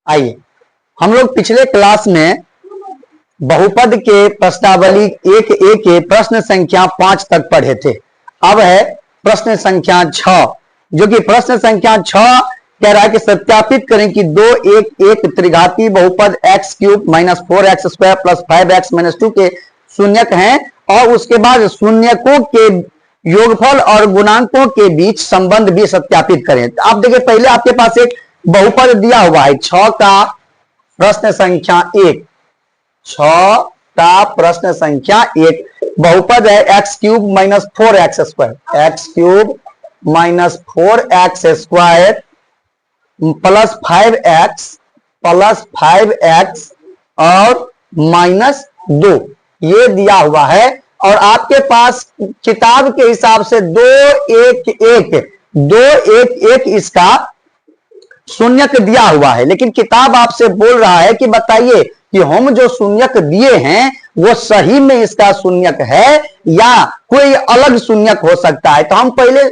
आइए, हम लोग पिछले क्लास में बहुपद के प्रश्नावली 1A के प्रश्न संख्या 5 तक पढ़े थे। अब है प्रश्न संख्या 6, जो कि प्रश्न संख्या 6 कह रहा है कि सत्यापित करें कि 2 एक त्रिघाती बहुपद x cube minus 4x square plus 5x minus 2 के शून्यक हैं और उसके बाद शून्यकों के योगफल और गुणांकों के बीच संबंध भी सत्यापित करें। तो आप देखिए, पहले आपके पास एक बहुपद दिया हुआ है 6 का प्रश्न संख्या 1, 6 का प्रश्न संख्या 1 बहुपद है x cube minus 4x square, x cube minus 4x square plus 5x और माइनस 2 ये दिया हुआ है। और आपके पास किताब के हिसाब से 2 1 इसका शून्यक दिया हुआ है, लेकिन किताब आपसे बोल रहा है कि बताइए कि हम जो शून्यक दिए हैं वो सही में इसका शून्यक है या कोई अलग शून्यक हो सकता है। तो हम पहले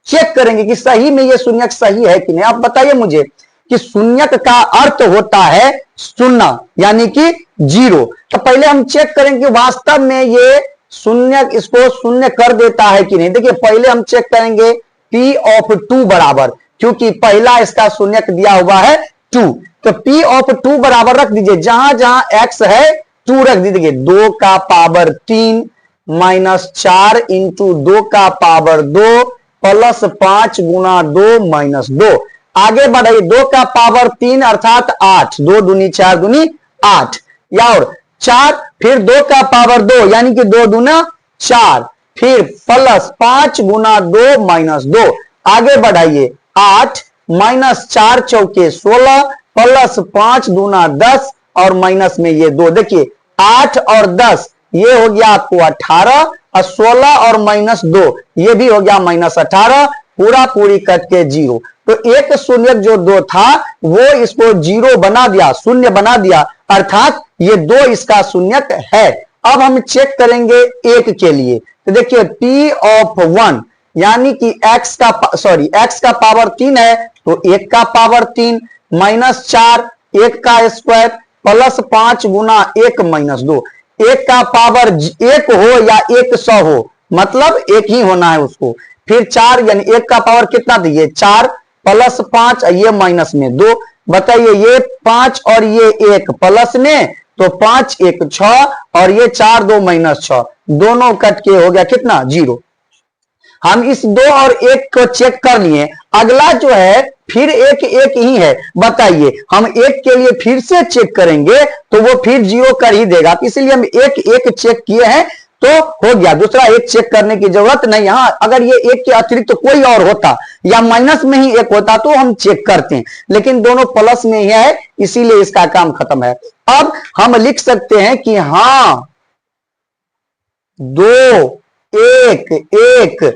चेक करेंगे कि सही में ये शून्यक सही है कि नहीं। आप बताइए मुझे कि शून्यक का अर्थ होता है शून्य, यानी कि 0। तो पहले हम चेक करेंगे कि वास्तव में ये शून्यक इसको शून्य कर देता है कि नहीं। देखिए, पहले हम चेक करेंगे P ऑफ 2 बराबर, क्योंकि पहला इसका शून्यक दिया हुआ है 2, तो P ऑफ 2 बराबर रख दीजिए, जहां जहां x है 2 रख दीजिए। 2 का पावर 3 माइनस 4 इंटू 2 का पावर 2 प्लस 5 गुना 2 माइनस 2। आगे बढ़ाइए, 2 का पावर 3 अर्थात 8, 2 दूनी 4 दूनी 8, या और 4, फिर 2 का पावर 2 यानी कि 2 दूना 4, फिर प्लस 5 गुना 2 माइनस 2। आगे बढ़ाइए, 8 माइनस 4 चौके 16 प्लस 5 दूना 10 और माइनस में ये 2। देखिए 8 और 10 ये हो गया आपको 18 और 16 और माइनस 2 ये भी हो गया माइनस 18, पूरा पूरी कट के 0। तो एक शून्यक जो 2 था वो इसको 0 बना दिया, शून्य बना दिया, अर्थात ये 2 इसका शून्यक है। अब हम चेक करेंगे 1 के लिए। तो देखिए P ऑफ 1 यानी कि x का पावर 3 है तो 1 का पावर 3 माइनस 4 1 का स्क्वायर प्लस 5 गुना 1 माइनस 2। 1 का पावर 1 हो या 100 हो, मतलब 1 ही होना है उसको। फिर 4 यानी 1 का पावर कितना दिए 4 प्लस 5 ये माइनस में 2। बताइए ये 5 और ये 1 प्लस में, तो 5 1 6 और ये 4 2 माइनस 6, दोनों कट के हो गया कितना 0। हम इस 2 और 1 को चेक कर लिए। अगला जो है फिर 1 ही है। बताइए हम 1 के लिए फिर से चेक करेंगे तो वो फिर 0 कर ही देगा, इसलिए हम 1 चेक किए हैं तो हो गया, दूसरा 1 चेक करने की जरूरत नहीं। यहां अगर ये 1 के अतिरिक्त तो कोई और होता या माइनस में ही 1 होता तो हम चेक करते हैं, लेकिन दोनों प्लस में ही है इसीलिए इसका काम खत्म है। अब हम लिख सकते हैं कि हां 2 1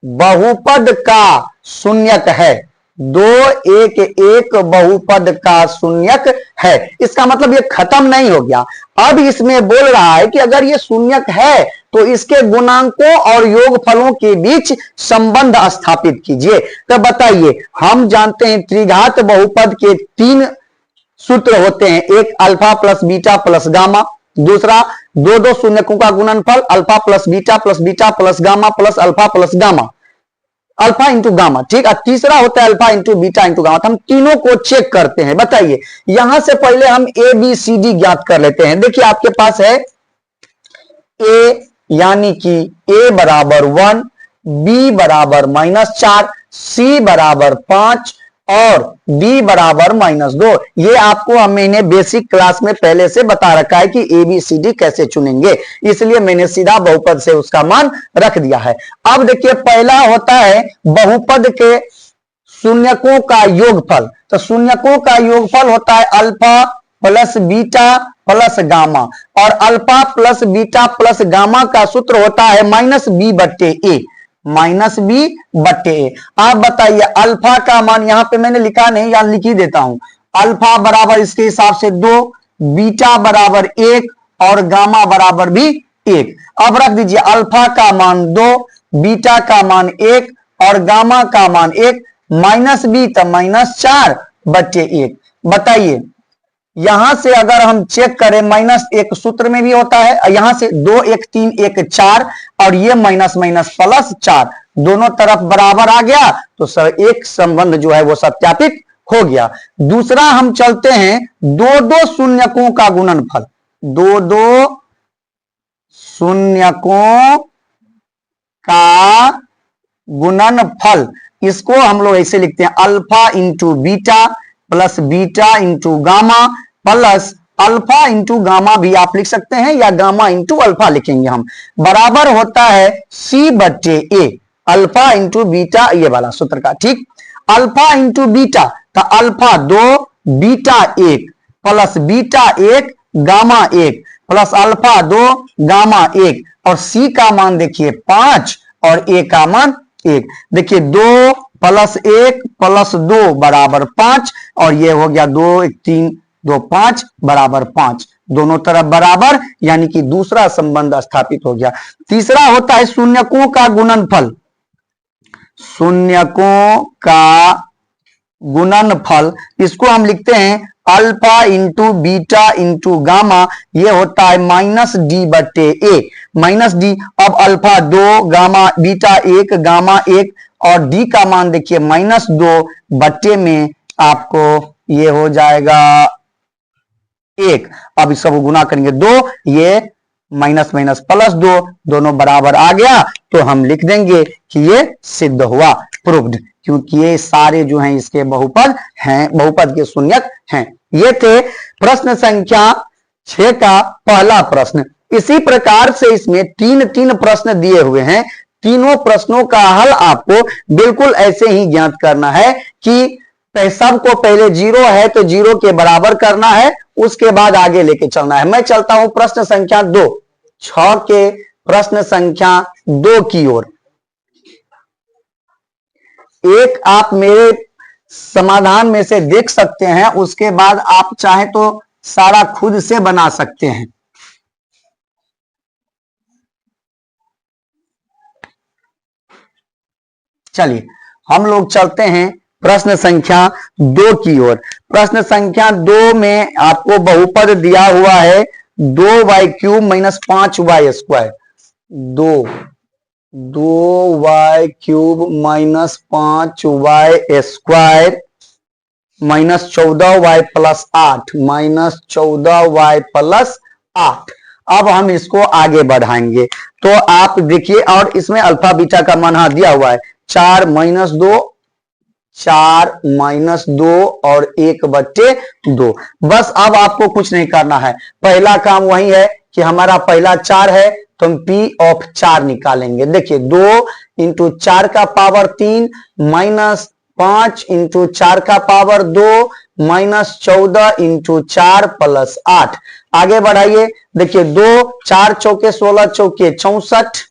बहुपद का शून्यक है। 2 1 बहुपद का शून्यक है। इसका मतलब ये खत्म नहीं हो गया। अब इसमें बोल रहा है कि अगर ये शून्यक है तो इसके गुणांकों और योगफलों के बीच संबंध स्थापित कीजिए। तो बताइए, हम जानते हैं त्रिघात बहुपद के 3 सूत्र होते हैं, एक alpha plus beta plus gamma, दूसरा 2 शून्यकों का गुणनफल alpha plus beta plus gamma plus alpha plus gamma, alpha into gamma, ठीक है। तीसरा होता है alpha into beta into gamma. तो हम तीनों को चेक करते हैं। बताइए, यहां से पहले हम ABCD ज्ञात कर लेते हैं। देखिए आपके पास है A यानी कि A बराबर 1, B बराबर -4, C बराबर 5 और D बराबर -2। ये आपको मैंने बेसिक क्लास में पहले से बता रखा है कि ABCD कैसे चुनेंगे, इसलिए मैंने सीधा बहुपद से उसका मान रख दिया है। अब देखिए पहला होता है बहुपद के शून्यकों का योगफल। तो शून्यकों का योगफल होता है alpha plus beta plus gamma, और alpha plus beta plus gamma का सूत्र होता है -B/A, -B/A। आप बताइए अल्फा का मान यहां पे मैंने लिखा नहीं, यहां लिख ही देता हूं। अल्फा बराबर इसके हिसाब से 2, बीटा बराबर 1 और गामा बराबर भी 1। अब रख दीजिए अल्फा का मान 2, बीटा का मान 1 और गामा का मान 1, -B तो -4 1/1। बताइए यहां से अगर हम चेक करें -1 सूत्र में भी होता है, यहां से 2 1 3 1 4 और ये माइनस माइनस प्लस 4 दोनों तरफ बराबर आ गया तो सर एक संबंध जो है वो सत्यापित हो गया। दूसरा हम चलते हैं 2 शून्यकों का गुणनफल। 2 शून्यकों का गुणनफल, इसको हम लोग ऐसे लिखते हैं alpha into beta plus beta into gamma plus alpha into gamma भी आप लिख सकते हैं या गामा इंटू अल्फा लिखेंगे हम, बराबर होता है C/A। अल्फा इंटू बीटा ये वाला सूत्र का, ठीक। अल्फा इंटू बीटा तो alpha 2 beta 1 plus beta 1 gamma 1 plus alpha 2 gamma 1 और C का मान देखिए 5 और A का मान 1। देखिए 2 प्लस 1 प्लस 2 बराबर 5 और ये हो गया 2 1 3 2 5 बराबर 5, दोनों तरफ बराबर, यानी कि दूसरा संबंध स्थापित हो गया। तीसरा होता है शून्यकों का गुणनफल। शून्यकों का गुणनफल, इसको हम लिखते हैं alpha into beta into gamma, ये होता है -D/A। -D, अब अल्फा 2 गामा बीटा 1 गामा 1 और D का मान देखिए -2 में आपको ये हो जाएगा 1। अब इस सब गुना करेंगे 2, ये माइनस माइनस प्लस 2 दोनों बराबर आ गया तो हम लिख देंगे कि ये सिद्ध हुआ, प्रूव्ड, क्योंकि ये सारे जो हैं इसके बहुपद हैं, बहुपद के शून्यक हैं। ये थे प्रश्न संख्या 6 का पहला प्रश्न। इसी प्रकार से इसमें 3 प्रश्न दिए हुए हैं। तीनों प्रश्नों का हल आपको बिल्कुल ऐसे ही ज्ञात करना है कि सबको पहले 0 है तो 0 के बराबर करना है, उसके बाद आगे लेके चलना है। मैं चलता हूं प्रश्न संख्या 2, 6 के प्रश्न संख्या 2 की ओर। एक आप मेरे समाधान में से देख सकते हैं, उसके बाद आप चाहे तो सारा खुद से बना सकते हैं। चलिए हम लोग चलते हैं प्रश्न संख्या 2 की ओर। प्रश्न संख्या 2 में आपको बहुपद दिया हुआ है 2y³ minus 5y²। 2y³ minus 5y² minus 14y plus 8 minus 14y plus 8। अब हम इसको आगे बढ़ाएंगे तो आप देखिए, और इसमें अल्फा बीटा का मान दिया हुआ है 4 माइनस 2 4 माइनस 2 और 1/2। बस अब आपको कुछ नहीं करना है, पहला काम वही है कि हमारा पहला 4 है तो हम P/4 निकालेंगे। देखिए 2 इंटू 4 का पावर 3 माइनस 5 इंटू 4 का पावर 2 माइनस 14 इंटू 4 प्लस 8। आगे बढ़ाइए, देखिए 2 4 चौके 16 चौके 64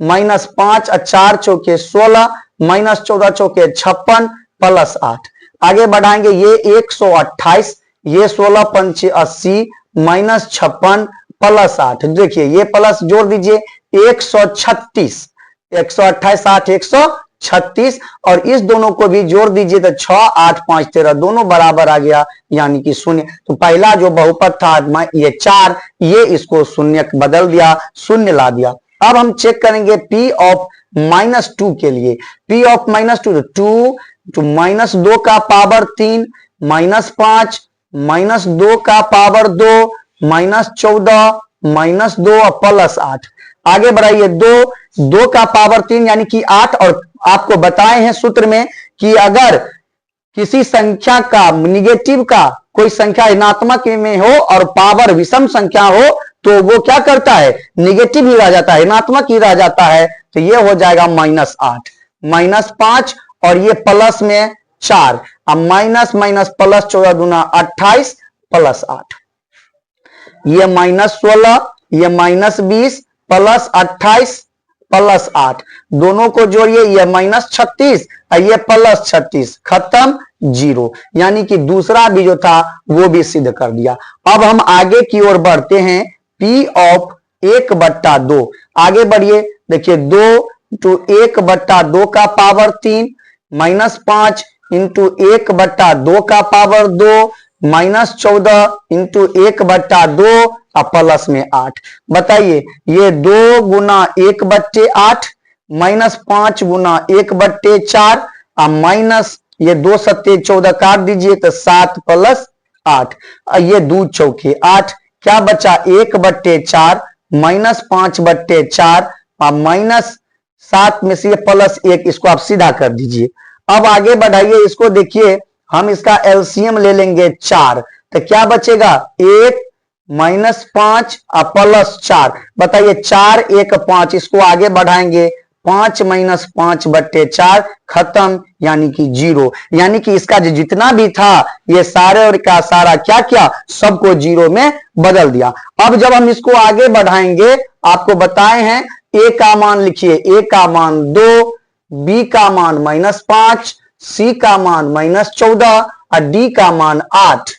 माइनस 5 और 4 चौके 16 माइनस 14 चौके 56 प्लस 8। आगे बढ़ाएंगे, ये 128, ये 16 पंचे 80 माइनस 56 प्लस 8। देखिए ये प्लस जोड़ दीजिए 136, 128 8 136 और इस दोनों को भी जोड़ दीजिए तो 6 8 5 13 दोनों बराबर आ गया, यानी कि शून्य। तो पहला जो बहुपद था ये 4, ये इसको शून्य बदल दिया, शून्य ला दिया। अब हम चेक करेंगे P/-2 के लिए। P/-2 2 तो माइनस 2 का पावर 3 माइनस 5 माइनस 2 का पावर 2 माइनस 14 माइनस 2 प्लस 8। आगे बढ़ाइए, 2 का पावर 3 यानी कि 8। और आपको बताए हैं सूत्र में कि अगर किसी संख्या का निगेटिव का कोई संख्या ऋणात्मक में हो और पावर विषम संख्या हो तो वो क्या करता है, निगेटिव ही रह जाता है, ऋणात्मक ही रह जाता है। तो ये हो जाएगा -8 माइनस 5 और ये प्लस में 4। अब माइनस माइनस प्लस 14 दूना 28 प्लस 8, ये -16 ये -20 प्लस 28 प्लस 8 दोनों को जोड़िए, ये -36 और ये प्लस 36, खत्म 0। यानी कि दूसरा भी जो था वो भी सिद्ध कर दिया। अब हम आगे की ओर बढ़ते हैं, P/1/2। आगे बढ़िए, देखिए 2 to 1/2 का पावर 3 माइनस 5 इंटू 1/2 का पावर 2 माइनस 14 इंटू 1/2 और प्लस में 8। बताइए ये 2 गुना 1/8 माइनस 5 गुना 1/4 और माइनस ये 2 सत्ते 14 काट दीजिए तो 7 प्लस 8 और ये 2 चौके 8। क्या बचा 1/4 माइनस 5/4 और माइनस 7 में से ये प्लस 1, इसको आप सीधा कर दीजिए। अब आगे बढ़ाइए इसको, देखिए हम इसका एलसीएम ले लेंगे 4 तो क्या बचेगा 1 माइनस 5 और प्लस 4। बताइए 4 1 5, इसको आगे बढ़ाएंगे 5 माइनस 5/4 खत्म, यानी कि 0। यानी कि इसका जो जितना भी था ये सारे और का सारा क्या किया, सबको 0 में बदल दिया। अब जब हम इसको आगे बढ़ाएंगे आपको बताए हैं ए का मान लिखिए, ए का मान 2, बी का मान -5, सी का मान -14 और डी का मान 8।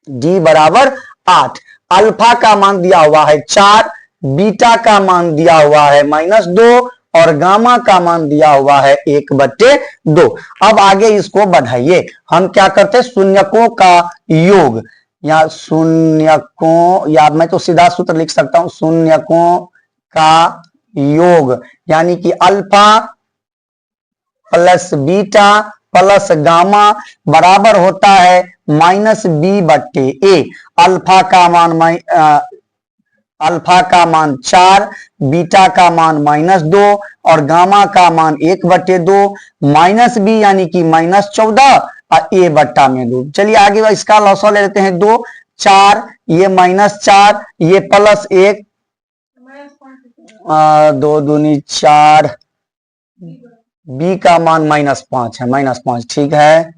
डी बराबर 8। अल्फा का मान दिया हुआ है 4, बीटा का मान दिया हुआ है -2 और गामा का मान दिया हुआ है 1/2। अब आगे इसको बढ़ाइए, हम क्या करते हैं शून्यकों का योग, या शून्यकों, या मैं तो सीधा सूत्र लिख सकता हूं शून्यकों का योग, यानी कि alpha plus beta plus gamma बराबर होता है -b/a। अल्फा का मान 4, बीटा का मान -2 और गामा का मान 1/2, -b यानी कि -14 और a/2। चलिए आगे इसका लॉसा ले लेते हैं 2 4, ये -4 ये +1, 2 दूनी 4, b का मान -5 है, -5 ठीक है।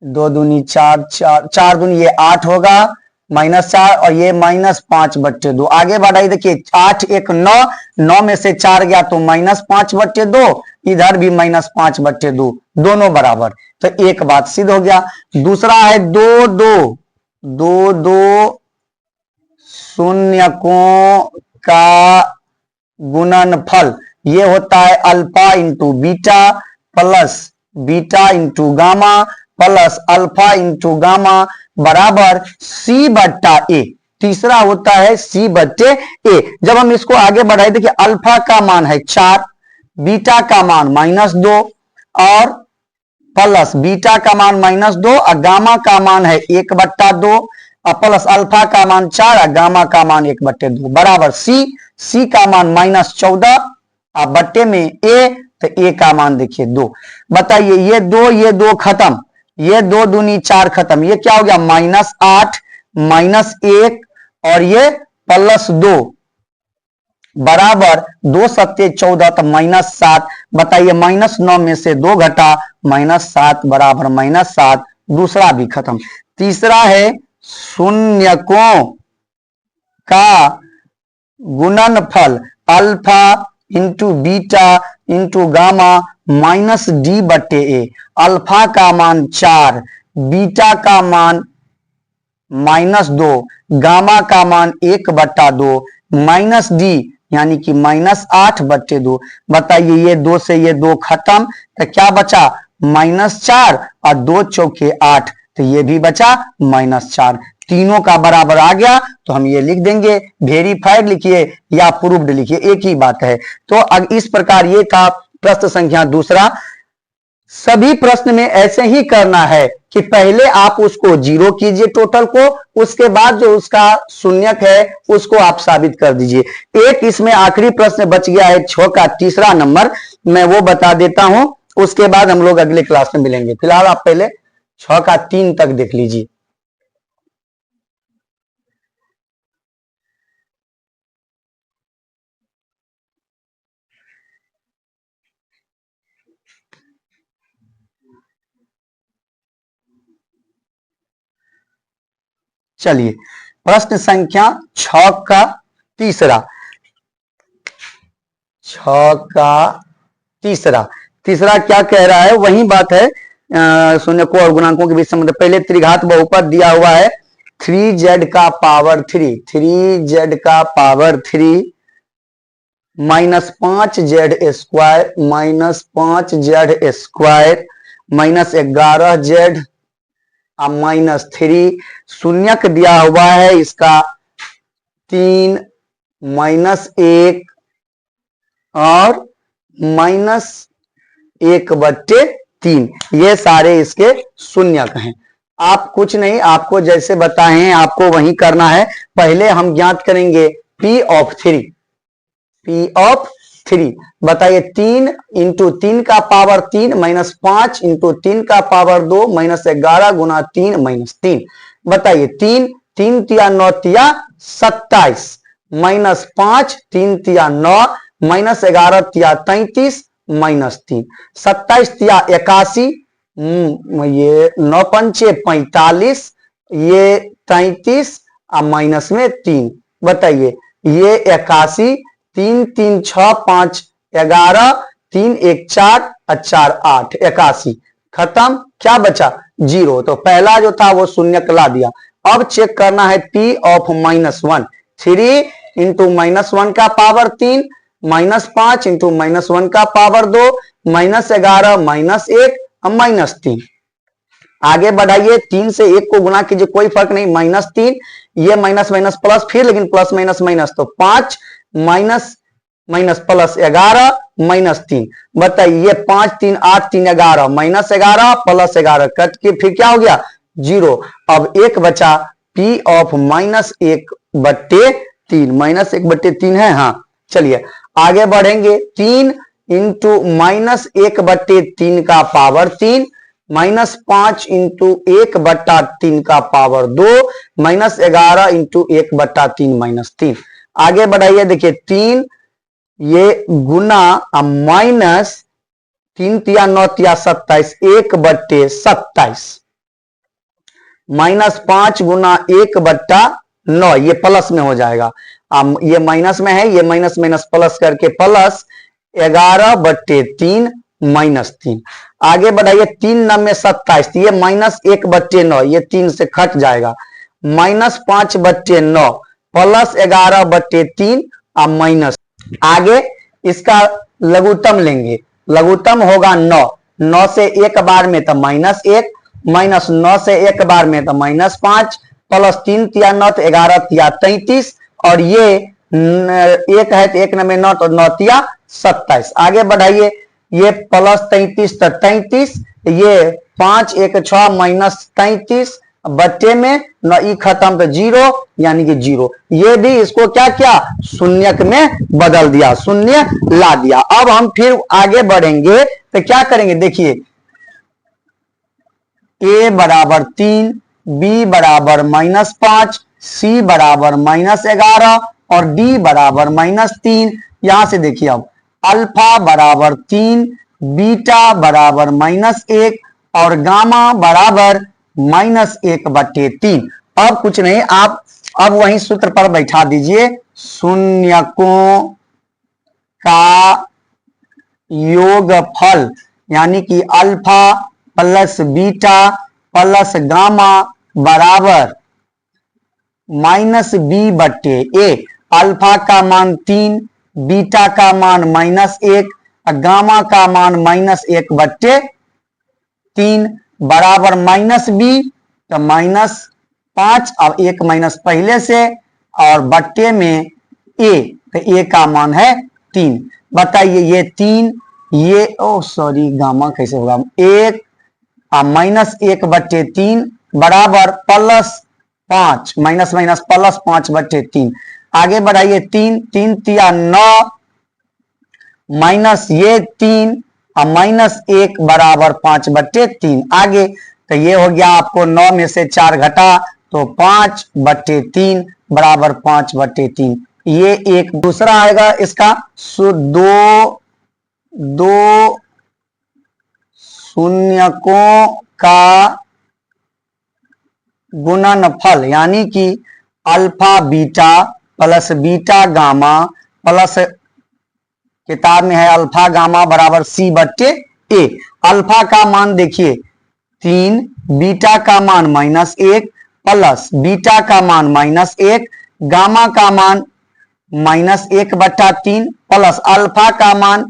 2 दूनी 4, 4 दूनी ये 8 होगा, -4 और ये -5/2। आगे बढ़ाई देखिए 8 1 9, 9 में से 4 गया तो -5/2, इधर भी -5/2, दोनों बराबर, तो एक बात सिद्ध हो गया। दूसरा है 2 2 2 2 शून्यकों का गुणनफल, ये होता है alpha into beta plus beta into gamma plus alpha into gamma बराबर c/a। तीसरा होता है c/a। जब हम इसको आगे बढ़ाए देखिए अल्फा का मान है 4, बीटा का मान -2 और प्लस बीटा का मान -2 और गामा का मान है 1/2 और प्लस अल्फा का मान 4 और गामा का मान 1/2 बराबर c का मान -14 और बट्टे में a, तो a का मान देखिए 2। बताइए ये 2 खत्म, ये 2 दूनी 4 खत्म, ये क्या हो गया -8 -1 और ये +2 बराबर 2 सत्ते 14 तो -7। बताइए -9 में से 2 घटा -7 बराबर -7, दूसरा भी खत्म। तीसरा है शून्यकों का गुणनफल alpha into beta into gamma -d/a। Alpha का मान 4, बीटा का मान -2, गामा का मान 1/2 -d यानी कि -8/2। बताइए ये 2 से ये 2 खत्म, तो क्या बचा -4 और 2 चौके 8, तो ये भी बचा -4। तीनों का बराबर आ गया तो हम ये लिख देंगे, वेरीफाइड लिखिए या प्रूव्ड लिखिए, एक ही बात है। तो इस प्रकार ये था प्रश्न संख्या दूसरा। सभी प्रश्न में ऐसे ही करना है कि पहले आप उसको 0 कीजिए टोटल को, उसके बाद जो उसका शून्यक है उसको आप साबित कर दीजिए। एक इसमें आखिरी प्रश्न बच गया है 6 का तीसरा नंबर, मैं वो बता देता हूं, उसके बाद हम लोग अगले क्लास में मिलेंगे। फिलहाल आप पहले 6 का 3 तक देख लीजिए। चलिए प्रश्न संख्या 6 का तीसरा, 6 का तीसरा क्या कह रहा है, वही बात है शून्यकों और गुणांकों के बीच संबंध। पहले त्रिघात बहुपद दिया हुआ है 3z का पावर 3, 3z का पावर 3 -5z² -5z² -11z -3। शून्यक दिया हुआ है इसका 3 -1 और -1/3। ये सारे इसके शून्यक हैं। आप कुछ नहीं, आपको जैसे बताए हैं आपको वही करना है। पहले हम ज्ञात करेंगे P ऑफ 3। P ऑफ 3 बताइए 3 इंटू 3 का पावर 3 -5 इंटू 3 का पावर 2 -11 गुना 3 -3। बताइए 3 3 तिया 9 तिया 27 -5 3 तिया 9 -11 तिया 33 -3 27 तिया 81 ये 9 पंचे 45 ये 33 और माइनस में 3। बताइए ये 81 3 3 6 5 11 3 1 4 4 8 81 खत्म। क्या बचा 0। तो पहला जो था वो शून्यक ला दिया। अब चेक करना है P ऑफ -1। 3 इंटू -1 का पावर 3 -5 इंटू -1 का पावर 2 -11 -1 -3। आगे बढ़ाइए 3 से 1 को गुना कीजिए कोई फर्क नहीं -3 ये माइनस माइनस प्लस फिर लेकिन प्लस माइनस माइनस तो 5 माइनस माइनस प्लस 11 -3। बताइए ये 5 3 8 3 11 -11 प्लस 11 कट के फिर क्या हो गया 0। अब एक बचा P ऑफ -1/3 -1/3 है। हाँ चलिए आगे बढ़ेंगे 3 इंटू -1/3 का पावर 3 -5 इंटू 1/3 का पावर 2 -11 इंटू 1/3 -3। आगे बढ़ाइए देखिए 3 ये गुना माइनस 3 तिया 9 तिया 27 1/27 -5 गुना 1/9 ये प्लस में हो जाएगा। ये माइनस में है ये माइनस माइनस प्लस करके प्लस 11/3 -3। आगे बढ़ाइए 3 9 में 27 ये -1/9 ये 3 से कट जाएगा -5/9 प्लस 11/3 और माइनस। आगे इसका लघुत्तम लेंगे। लघुत्तम होगा 9 9 से एक बार में तो -1 माइनस 9 से एक बार में तो -5 प्लस 3 तिया 9 तो 11 तिया 33 और ये एक है तो 1 में 9 तो 9 तिया 27। आगे बढ़ाइए ये प्लस 33 तो 33 ये 5 1 6 -33 बच्चे में न ई खत्म तो 0 यानी कि 0। ये भी इसको क्या क्या शून्यक में बदल दिया शून्य ला दिया। अब हम फिर आगे बढ़ेंगे तो क्या करेंगे देखिए A बराबर 3 B बराबर -5 C बराबर -11 और D बराबर -3। यहां से देखिए अब अल्फा बराबर 3 बीटा बराबर -1 और गामा बराबर -1/3। अब कुछ नहीं आप अब वही सूत्र पर बैठा दीजिए शून्यकों का योगफल यानी कि alpha plus beta plus gamma बराबर -b/a। अल्फा का मान 3 बीटा का मान -1 गामा का मान -1/3 बराबर -b तो -5 और 1 माइनस पहले से और बट्टे में a तो a का मान है 3। बताइए ये 3 ये सॉरी गामा कैसे होगा 1 -1/3 बराबर +5 माइनस माइनस +5/3। आगे बढ़ाइए 3 3 तिया 9 माइनस ये 3 और -1 बराबर 5/3। आगे तो ये हो गया आपको 9 में से 4 घटा तो 5/3 बराबर 5/3। ये एक दूसरा आएगा इसका दो शून्यकों का गुणनफल यानी कि alpha beta plus beta gamma plus किताब में है अल्फा गामा बराबर C/A। अल्फा का मान देखिए 3 बीटा का मान -1 प्लस बीटा का मान -1 गामा का मान -1/3 प्लस अल्फा का मान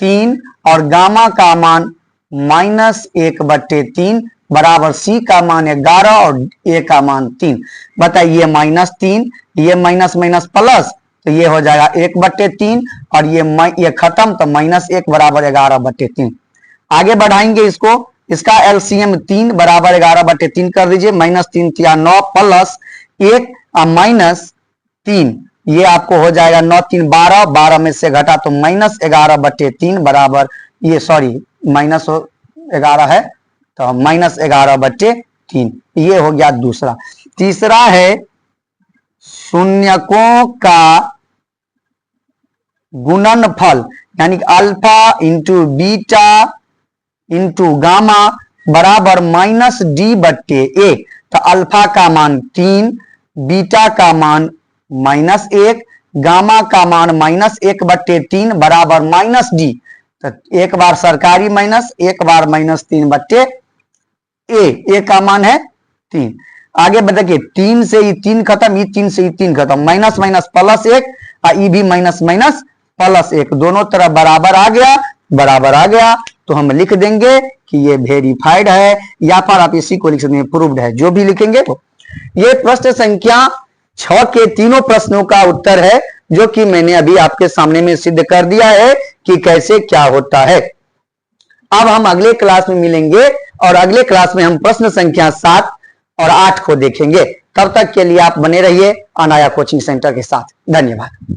3 और गामा का मान -1/3 बराबर सी का मान 11 और ए का मान 3। बताइए -3, ये माइनस माइनस प्लस, तो ये हो जाएगा 1/3 और ये खत्म, तो -1 बराबर 11/3। आगे बढ़ाएंगे इसको, इसका एलसीएम 3 बराबर 11/3 कर दीजिए। -3 या 9 प्लस 1 -3, ये आपको हो जाएगा 9 3 12, 12 में से घटा तो -11/3 बराबर, ये सॉरी -11 है तो -11/3, ये हो गया दूसरा। तीसरा है शून्यकों का गुणनफल, यानी alpha into beta into gamma बराबर -d/a। तो अल्फा का मान 3, बीटा का मान -1, गामा का मान -1/3 बराबर -d। तो एक बार सरकारी माइनस, एक बार -3/a, ए का मान है 3। आगे देखिए 3 से ये 3 खत्म, ये 3 से ये 3 खत्म, माइनस माइनस प्लस 1 और ये भी माइनस माइनस प्लस 1, दोनों तरफ बराबर आ गया, बराबर आ गया तो हम लिख देंगे कि ये वेरीफाइड है, या फिर आप इसी को लिख सकते हैं प्रूव्ड है, जो भी लिखेंगे वो। ये प्रश्न संख्या 6 के तीनों प्रश्नों का उत्तर है, जो कि मैंने अभी आपके सामने में सिद्ध कर दिया है कि कैसे क्या होता है। अब हम अगले क्लास में मिलेंगे और अगले क्लास में हम प्रश्न संख्या 7 और 8 को देखेंगे। तब तक के लिए आप बने रहिए अनाया कोचिंग सेंटर के साथ। धन्यवाद।